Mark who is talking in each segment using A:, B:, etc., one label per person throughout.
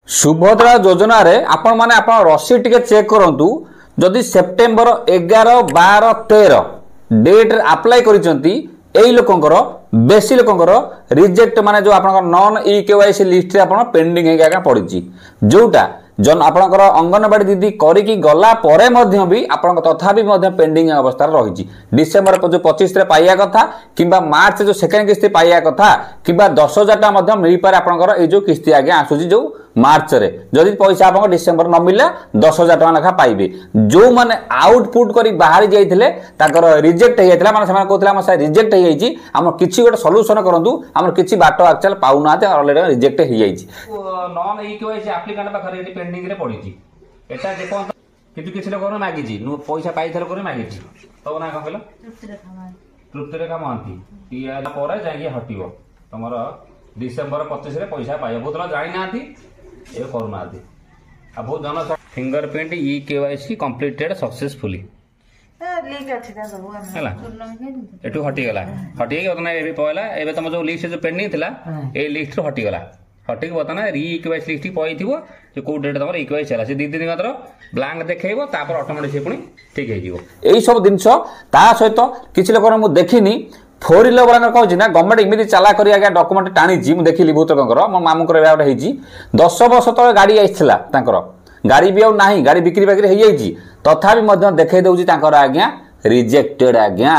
A: सुभद्रा योजना रे आपण माने आपण रसीद टिके चेक करंतु जदि सेप्टेम्बर 11 12 13 डेट रे अप्लाई करिसंती एई लोकंकर बेसी लोकंकर रिजेक्ट माने जो आपन नॉन ई केवाईसी लिस्ट रे आपण पेंडिंग हे गागा पड़िची जोटा जन आपनकर अंगनवाड़ी दीदी करिकी गला परे मध्य भी आपन तथापि मध्य पेंडिंग अवस्था रही डिसेम्बर जो 25 रे पाइया कथा किंबा मार्च जो सेकेंड किस्ती पाइया कथा किंबा 10,000 टा मध्य मिल पारे आपनकर ए जो किस्ती आगे आसुची जो मार्च रे जदि पैसा आपन डिसेम्बर न मिले 10,000 टका लेखा पाइबे जो माने आउटपुट करी बाहर जाइथिले ताकर रिजेक्ट हे जाइथिला माने समान कहथिला हम रिजेक्ट हे जाइची हम किछि गोटे सॉल्यूशन करंतु हम किछि बाटो एक्चुअल पाउ नाते ऑलरेडी रिजेक्ट हे जाइची नॉन ई केवाईसी एप्लीकेंट पाखरे पेंडिंग रे पड़िची एटा देखो किछु किछि लोक मागिची पैसा पाइथल करे मागिची तो ना कहला तृप्ति रेखा महंती या पर जाई हटिबो तमर डिसेम्बर 25 रे पैसा पाइबो बहुत लोग जानि नाथी ए करू नाथी आ बहुत जन fingerprint e KYC completed successfully
B: link अछि ना सब
A: हला एटू हटि गला हटि के ओतना एबे पयला एबे तम जो लिस्ट जो पेंडिंग थिला ए लिस्ट रो हटि गला हटि के बतना री केवाईसी लिस्ट पयथिबो जे को डेट तमर ई केवाईसी चला से दी दिन मात्र ब्लैंक देखैबो तापर ऑटोमेटिक से पुनी ठीक हे जीवो एई सब दिनस ता सहित किछि लोक मु देखिनी फोर व्हीलर वाला कहूँ ना गवर्नमेंट इमिति चला करी आगे डॉक्यूमेंट टाणी मु देखिली बहुत लोकर मो मामू गोटे 10 वर्ष तले गाड़ी आइसला तांकर गाड़ी भी ना गाड़ी बिक्री बाक्री हो जाइए तथापि मध्य देखै दउची तांकर आज्ञा रिजेक्टेड आज्ञा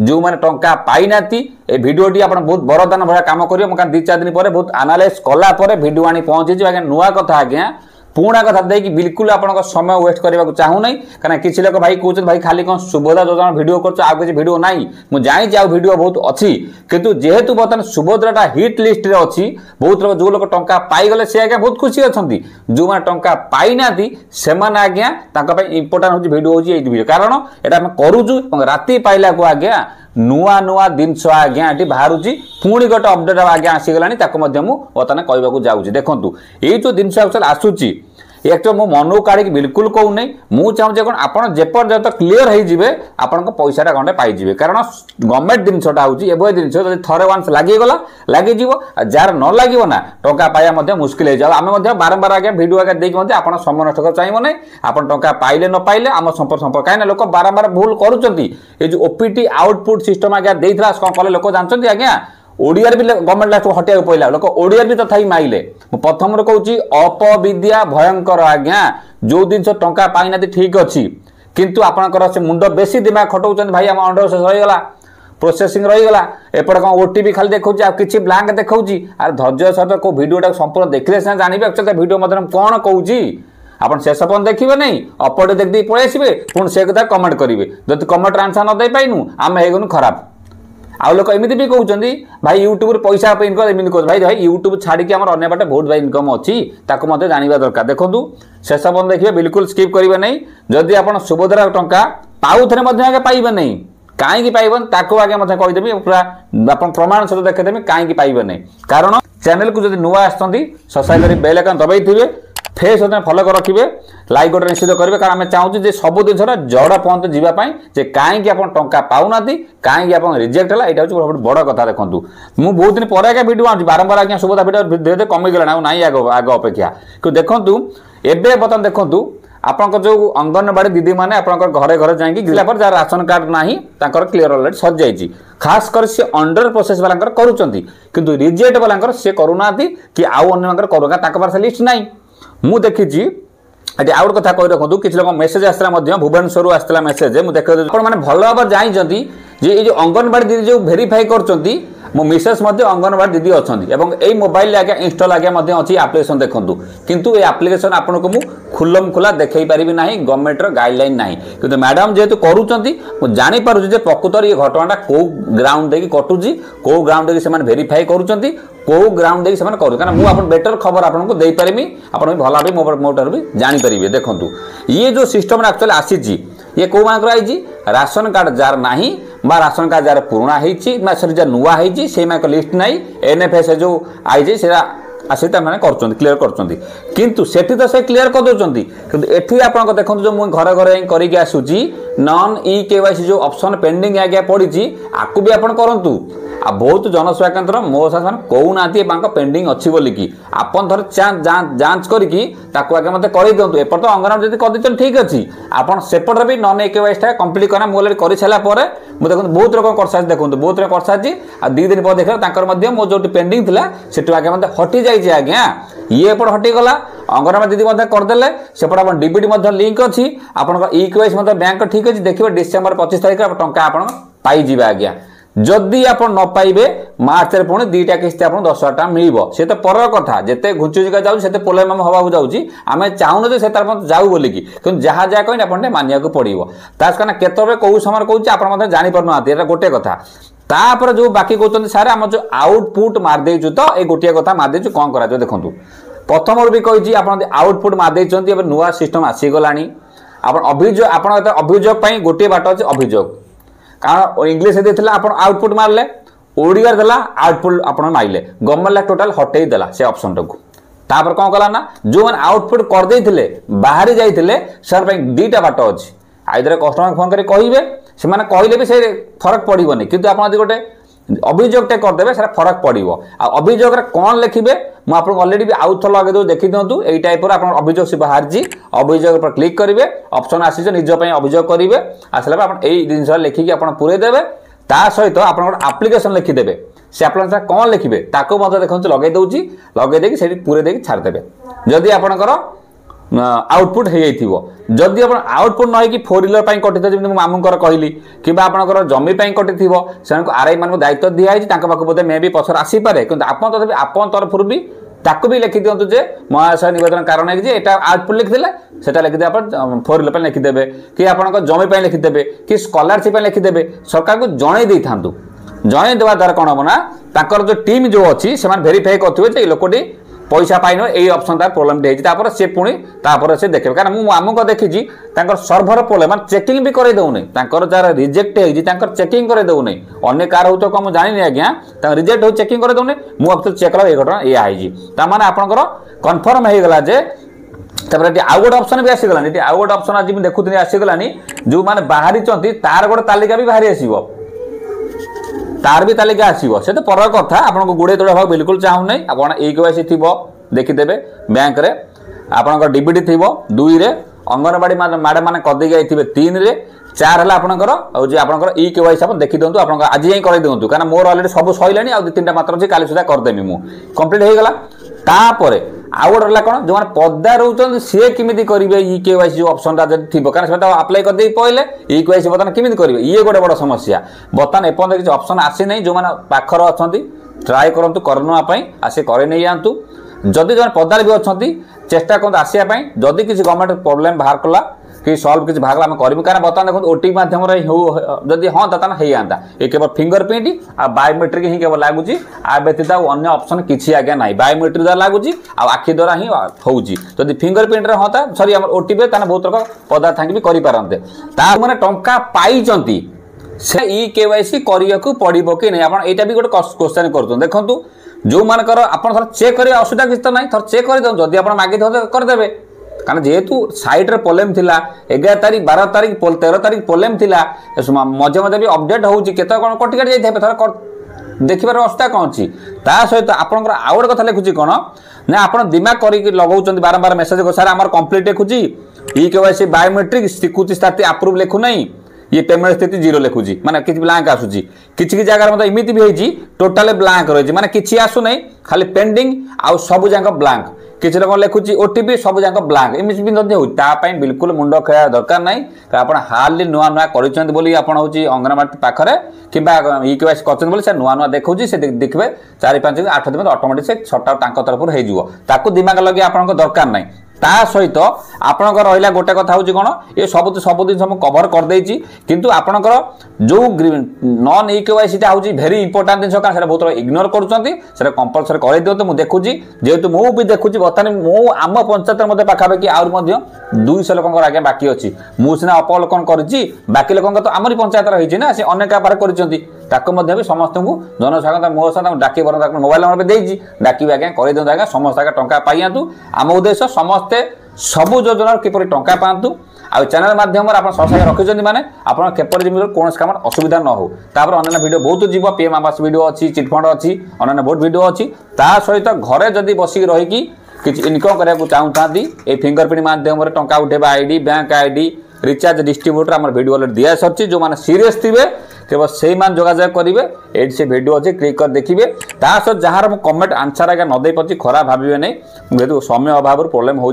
A: जो माने टंका पाई नाती ए वीडियोटी आपण बहुत बरदान भरा काम करियो मका 2-4 दिन पर बहुत एनालाइज कला पर वीडियो आनी पहुंची आज्ञा नुआ कथा आज्ञा पुणा कथा देखि बिल्कुल आपन समय वेस्ट करबा चाहू नै कना किछि लोक भाई कहउछ भाई खाली कोन सुभद्रा योजना वीडियो करछ आ किछि वीडियो नाही मु जानि जाउ वीडियो बहुत अछि किंतु जेहेतु बतन सुभद्राटा हिट लिस्ट रे अछि बहुत लोक जो लोक टंका पाई गले से आगे बहुत खुशी अछंती जो मा टंका पाई नाती से मान आज्ञा ताका पे इंपोर्टेंट होछि वीडियो होछि ए वीडियो कारण एटा हम करूछु राती पाइला को आज्ञा नुआ नुआ जिनस आज्ञा ये बाहर पुणी गोटे अपडेट आज्ञा आसीगलानी ताको मध्य मु बर्तमान कहवाक जाऊँगी देखंतु ये जो जिनस आसूची एक मो मन काढ़ी बिल्कुल कहूना मुझे चाहूँ कौन आप जेपर्यंत क्लीयर होइए आपण पैसाटा खंडे पाइबे कारण गवर्नमेंट जिनसटा हूँ एभली जिन थरे वान्स लगिगला लगे जार न लगे ना टंका पाइबा मुस्किल हो जाए आम बारंबार आगे भिडियो आगे देखिए आप समय नष्ट कर चाहिए ना आप टंका पाइले न पाइले आम संपर्क कहीं लोक बारंबार भूल कर ओपीटी आउटपुट सिस्टम आगे देता कौन कले लोक जानते आज्ञा ओडिया भी गवर्नमेंट लास्ट हटिया पड़ा लोक ओडिया भी तथा माइले प्रथम कहूँ अपविद्या भयंकर आज्ञा जो जिन टंका पाइना ठीक अच्छी किंतु आपंकर से मुंड बेसी दिमाग खटाऊँ भाई आम अंडर रहीगला प्रोसेसिंग रहीगला एपटे कौन ओटीपी खाली देखा कि ब्लांक देखा आर धैर्य सहित को भिडियोटा संपूर्ण देखले सीना जानवे एक्चुअली भिडियो मध्य कौन कहूँ आप शेष पर्यटन देखिए नहीं अपटे देखते पलि आसवे पुणी से कथा कमेंट करेंगे जब कमेंट आंसर न दे पाइनु आम होगुन खराब आउ लोक एमती भी कहते भाई यूट्यूब पैसा इनकम एमती कह भाई भाई यूट्यूब छाड़ी आम अने बाटे बहुत भाई इनकम अच्छी ताको जानवा दरकार देखो शेष पर्यटन देखिए बिल्कुल स्किप करेंगे नहीं जदि आप सुभद्रा टंका पाऊे आगे पाइबे नहीं कहीं पाइबन ताको आगे कहीदेवी पूरा आप प्रमाण सहित देखदेवी कहीं पाइबे नहीं कारण चैनल को जब नुआ आसती सब्सक्राइब कर बेल आइकन दबाई थे फेस फॉलो कर रखिए लाइक गोटे निश्चित करेंगे कारण आम चाहूँ सब जिन जड़ पहुँच जावाई कहीं आप टंका पाऊना कहीं आप रिजेक्ट है यहाँ हूँ बड़ कथा देखूँ मुझे बहुत दिन पर आगे भिडियो आनी बारंबार आज्ञा सुभद्रा भिडियो धीरे धीरे कमिगला ना आग अपेक्षा कि देखूँ एवं बर्तमान देखूँ आपंकर जो अंगनवाड़ी दीदी मैंने घरे घरे जाकि जहाँ राशन कार्ड ना क्लीयर अलरेडी सर जाइए खास कर सी अंडर प्रोसेस वाला करूँ रिजेक्ट वाला सी करूना कि आउ अगर करूँ से लिस्ट ना मु देखी आउट कथा कही रखु किसी लोग मेसेज आसला भुवनेश्वर आसला मेसेज मुझे देख मैंने भल भाव जानते ये जो अंगनवाड़ी दीदी जो भेरीफाई कर मो मिसेस अंगनवाड़ी दीदी अच्छा यही मोबाइल आगे इंस्टॉल आगे अच्छी आप्लिकेसन देखूँ किंतु ये आप्लिकेसन आपको मुझे खुलम खुला देखई पारि ना गवर्नमेंट गाइडलाइन ना कि मैडम जेहेतु करुँच जानीपारे प्रकृत ये घटनाटा कौ ग्राउंड देखिए कटुची कौ ग्राउंड देखिए भेरीफाई करुँच कौ ग्राउंड देखिए करें मुझे बेटर खबर आपको देपारि आप भल भाव मोटर भी जानीपारे देखूँ ये जो सिस्टम एक्चुअली आसी ये कौ मानकर आई राशन कार्ड जार ना राशन कार्ड जार पुराणा होती नुआ होती से लिस्ट ना एनएफएस जो आई सीटा मैंने क्लीयर कर से क्लीयर कर दौरान किंतु एठी आप देखो जो मुझे घरे घरे करके आसूची नॉन ई केवाईसी जो ऑप्शन पेंडिंग आज्ञा पड़ी आपको भी आप करूँ आ बहुत जनसेवा केन्द्र मो साथ कहना पेंडिंग अच्छी बोलिकी आपन थोड़े जांच करके आगे मत कर दिंतु एपट तो अंगनवाड़ी जब कर ठीक अच्छी आपन सेपटे भी नॉन ए केवाईसी कम्प्लीट करना मुझे कर सारापर मुझे देखो बहुत लोग कर सारी देखो बहुत लोग कर सारी आ 2 दिन पर देखा मो जो पेंडिंग था से आगे मत हटि जाइए आज्ञा ये एपट हटिगला अंगनवाड़ी दीदी करदे सेपटे आप डीबीटी लिंक अच्छी आप ई केवाईसी बैंक ठीक अच्छी देखिए डिसेम्बर 25 तारीख टाँचा आप पाइबे आज्ञा जदि आप न पाइबे मार्च रे पुणी 2टा किस्ती आप 10,000 टका मिल सी तो पर कथा जिते घुंचुचिका जाऊे प्रोब्लेम हवा जाऊँगी आम चाहून जे जाऊ बोलिकी कि जहाँ जहाँ कहीं आपने मानिया पड़ो ताकना केतरे कौ समय कौन आप जापार गोटे कथा तापर जो बाकी कहते सारे आम जो आउटपुट मारदेचु तो ये गोटे कथा मारदेचु कौन करा देखो प्रथम भी कही आप आउटपुट मारदे नुआ सिस्टम आसीगला आप अभियोग गोटे बाट अच्छे अभियोग कारण इंग्लीश देते आप आउटपुट मारे ओडिया देला आउटपुट आप मारे गवर्नमेंट टोटाल हटई देला से ऑप्शन टाक तापर कौन कला ना जो मैंने आउटपुट करदे बाहरी जाइए सर 2टा बाट अच्छी आइदर कस्टमर फोन कर कहे से कहले भी से फरक पड़ोनी कि आप गोटे अभियोगटे करदे सर फरक पड़ो अभियोग कौन लिखे मुझे अलरेडी भी आउ थ लगे देखी दिंतु यही टाइप आप अभियोग से बाहर अभियोग पर क्लिक करेंगे ऑप्शन आसी निजपाई अभियोग करेंगे आसला आप जिन लिखिकी आप पूरे देवे ता सहित आप आप्लिकेसन लिखिदेवे से आप कौन लिखे ताको देखो लगे दूसरी लगे देखिए पूरे देखिए छाड़देवे जदि आपंकर आउटपुट हो जदि आप आउटपुट न हो 4 व्हीलर कटि जमी मामूर कहली कि आपंकर जमी कटि से आरआई मान दायित्व दिखाई बोधे मे भी पसर आसीपे कि आप तरफ भी ताकू भी लिखि दिंतु जे महाशय नवेदन कारण है कि आउटपुट लिखिदे से लिखिदे आप 4 व्हीलर लिखिदेवे कि आप जमी लिखिदेवे कि स्कॉलरशिप लिखिदेवे सरकार को जन दे था जन देवा द्वारा कौन हम ना जो टीम जो अच्छी से भेरीफाई करेंगे लोकटी पैसा पाइन यही ऑप्शन तार प्रोब्लेम होती सी पुणी से देखिए कारण मुझे आमको देखी सर्भर प्रोब्लेम मान चेकिंग भी कर दौनी जार रिजेक्ट होती चेकिंग कर दौनी अन्य कार हो तो कौन जानी आज्ञा रिजेक्ट हो चेकिंग कर दौनी मुझे चेक कला ये घटना या ताने आपंकर कन्फर्म होगा जे आउ गोटे ऑप्शन भी आसीगला आउ गोटे ऑप्शन आज देखुनी आसीगला जो मैंने बाहरी तार गोटे तालिका भी बाहरी आसो तार भी तालिका आसो से तो पर कथा आपको गुड़े तोड़ा भाव बिल्कुल चाहूना आप ई केवाईसी थी देखीदेवे बैंक रे आपंकर डीबीटी थी 2 रे अंगनवाड़ी मैडम मैंने करदे जाइए 3 रे 4 है आपंकर आपंकर ई केवाईसी आप देखी दिंतु आप आज ही कर दिंतु कारण मोर अलरेडी सब सैलानी आ 2-3टा मात्र अच्छी काली सुधा करदेमी मुझे कम्प्लीट होगा तापर आउ गोटे है कौन जो मैंने पदा रोच सी केमी करेंगे ई केवाईसी जो ऑप्शन थी कारण से आप्लाई करदे पड़े ई केवाईसी बर्तमान केमी करेंगे ये गोटे बड़ समस्या बर्तमान एपर्तन किसी ऑप्शन आसी ना जो मैंने पाखर अच्छा ट्राए करूँ करनापी आसे कर नहीं जातु जदि जो पदार भी अच्छा चेष्टा करते आसापी जदि किसी गवर्नमेंट प्रोब्लेम बाहर कला कि सल्व किसी बाहर आम करूँ कारण बर्तमान देखो ओटीपी मध्यम जदि हाँ तो हो जाता ये केवल फिंगरप्रिंट आ बायोमेट्रिक ही केवल लगुच आ व्यतीत अन्य ऑप्शन किसी आज्ञा ना बायोमेट्रिक द्वारा लगुच आखि द्वारा ही होती फिंगरप्रिंट हाँ सरी आम ओटीपी बहुत लोग पदार्थ थी भी करेंगे मैंने टंका पाई से ई केवाईसी करने को पड़ो कि नहीं आप यहाँ भी गोटे क्वेश्चन कर देखो जो मानकर आप चेक करेंगे असुविधा किसी तो ना थर चेक कर जदि आप मागे करदे कारण जेहेतु सैट्रे प्रोब्लेम थी 11 तारीख 12 तारीख 13 तारीख प्रोब्लेम थी मजे मजे भी अपडेट होती कौन कटि कटि जाइए थर देखार अवस्था कौन अच्छी सहित आपंकर आउ गोटे कथा लिखुची कौन ना आप दिमाग कर लगाऊँ बारंबार मेसेज सार आम कम्प्लीट लिखुची ई केवाईसी बायोमेट्रिक स्वीकृति स्थिति आप्रुव लिखु नहीं ये पेमेंट स्थिति 0 लिखुची माने किसी ब्लांक आसूची किसी जगह मतलब इमिति भी होई टोटाल ब्लांक रही माने किसी आसु नहीं खाली पेंडिंग आउ सब जाक ब्लांक किसी लोग लिखुची ओटीपी सब जाक ब्लांक इमिति भी होता बिल्कुल मुंड खेला दरकार ना आप हार्डली नुआ नुआ कर अंगनवाड़ी पाखे कि ई केवाईसी कर से नुआ नुआ देखा से देखिए 4-5 8 दिन ऑटोमेटिक से सट आउट तरफ हो दिमाग लगे आप दरकार ना ता सहित आपणकर रहा गोटे कथा हूँ कौन ये सब दिन कवर करदे किंतु आपणकर जो नॉन ई केवाईसी हूँ भेरी इंपोर्टाट जिन कारण बहुत इग्नोर कर कंपलसरी कर दिखाते मुझे देखुची जेहेतु मु भी देखुची बर्तमान मु आम पंचायत मत पाखापाखि आहुरी 200 लोक आज्ञा बाकी अच्छी मुझे अपलोकन कर बाकी लोक तो आमरी पंचायत रही ना से अनेक बार कर ताको भी समस्त को जनसाधारण मो सहित डाक मोबाइल नंबर भी देती डाक आज्ञा कर दिखाँ आज्ञा समस्त आज्ञा टंका पाइंतु आम उद्देश्य समस्ते सबु योजना किपर टंका पातु आ चैनल माध्यम आप संस्थान रखिंट मैंने आपड़ केपर कौन काम असुविधा न हो अन्य वीडियो बहुत जीव पीएम आवास वीडियो अच्छी चिटफंड अच्छी अन्य बहुत वीडियो अच्छी ता सहित घरे जदि बसिक रही किसी इनकम करने चाहूँ ये फिंगरप्रिंट माध्यम टंका उठेबा ID bank ID recharge distributor आम वीडियो दिया सर जो मैंने सीरीयस थे केवल से मान जोगाजोग करेंगे ये से वीडियो अच्छे क्लिक कर देखिए सहित जहाँ मुझे कमेंट आंसर आगे न दे पार्टी खराब भावे नहीं जेहतु समय अभाव प्रोब्लेम हो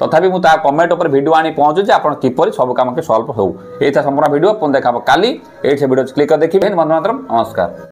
A: तथापि मुझे कमेंट उपर वीडियो आनी पहुँचुचे आप किपर सब कम के सल्व हो संपूर्ण वीडियो पुनः देखा काली ये वीडियो क्लिक कर देखिए बंधु मातरम नमस्कार।